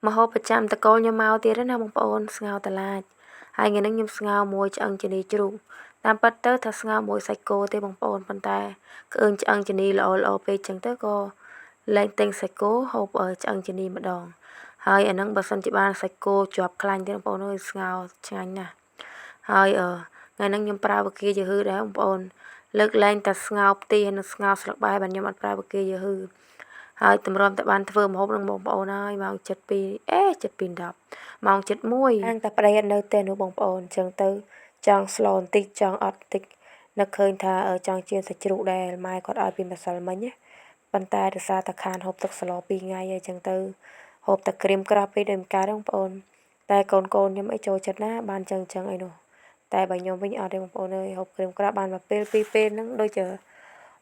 ម្ហូបប្រចាំតកូលខ្ញុំមកទៀតណាបងប្អូនស្ងោរតឡាចហើយថ្ងៃនេះខ្ញុំស្ងោរមួយឆ្អឹងជំនីជ្រូកតាមពិតទៅថាស្ងោរមួយសាច់គោទេបងប្អូនប៉ុន្តែក្អឿងឆ្អឹងជំនីល្អពេកចឹងទៅក៏លែងទិញសាច់គោហូបឆ្អឹងជំនីម្ដងហើយអាហ្នឹងបើសិនជាបានសាច់គោជាប់ខ្លាញ់ទេបងប្អូនអើយស្ងោរឆ្ងាញ់ណាស់ហើយថ្ងៃហ្នឹងខ្ញុំប្រើវិគាយឺដែរបងប្អូនលើកលែងតែស្ងោរផ្ទះនិងស្ងោរស្លឹកបាយបានខ្ញុំអត់ប្រើវិគាយឺហើយតម្រាំតែបានធ្វើម្ហូបនឹងបងប្អូនហើយម៉ោង7:10ម៉ោង7:01ហាងតែប្តីអត់នៅទេនោះបងប្អូនអញ្ចឹងទៅចង់ស្លបន្តិចចង់អត់បន្តិចនឹកឃើញថាចង់ជៀនសាច់ជ្រូកដែរម៉ែគាត់ឲ្យពីម្សិលមិញណាប៉ុន្តែដោយសារតែខានហូបទឹកស្ល2ថ្ងៃហើយអញ្ចឹងទៅហូបតែក្រៀមក្រោះពេកដូចមិនកើតទេបងប្អូនតែកូនខ្ញុំអីចូលចិត្តណាបានចឹងអីនោះតែបើខ្ញុំវិញអត់ទេបងប្អូនអើយហូបក្រៀមក្រោះបានមួយពេលពីរពេលហ្នឹងដូចជា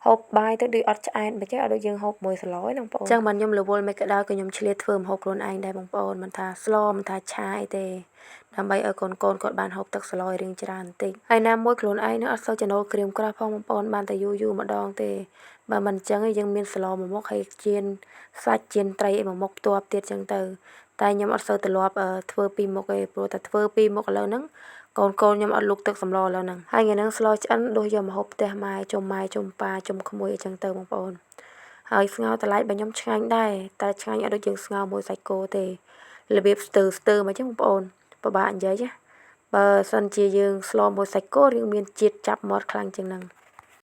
ហូបបាយទៅដូចអត់ឆ្អែតមិនចឹងអត់ដូចយើងហូបមួយស្លឯណាបងប្អូនអញ្ចឹងបានខ្ញុំរវល់មិនក៏ដោយក៏ខ្ញុំឆ្លៀតធ្វើម្ហូបខ្លួនឯងដែរបងប្អូនមិនថាស្លមិនថាឆាអីទេដើម្បីឲ្យកូនគាត់បានហូបទឹកស្លឲ្យរៀងច្រើនបន្តិចហើយណាមួយខ្លួនឯងនឹងអត់សូវចំណូលក្រៀមក្រោះផងបងប្អូនបានតែយូរម្ដងទេបើមិនអញ្ចឹងយើងមានស្លមួយមុខហើយចៀនសាច់ចៀនត្រីអីមួយមុខផ្ទាប់ទៀតអញ្ចឹងទៅតែខ្ញុំអត់សូវទម្លាប់ធ្វើពីរមុខទេព្រោះតែធ្វើពីរមុខឥឡូវហ្នឹងកូនខ្ញុំអត់លូកទឹកសម្លឥឡូវហ្នឹងហើយថ្ងៃហ្នឹងស្លឆ្អិនដូចយកម្ហូបផ្ទះម៉ែជុំប៉ាជុំក្មួយអញ្ចឹងទៅបងប្អូនហើយស្ងោរតឡៃរបស់ខ្ញុំឆ្ងាញ់ដែរតែឆ្ងាញ់អត់ដូចយើងស្ងោរមួយសាច់គោទេរបៀបស្ទើមកអញ្ចឹងបងប្អូនពិបាកនិយាយណាបើសិនជាយើងស្លមួយសាច់គោរឿងមានជាតិចាប់មាត់ខ្លាំងជាងហ្នឹង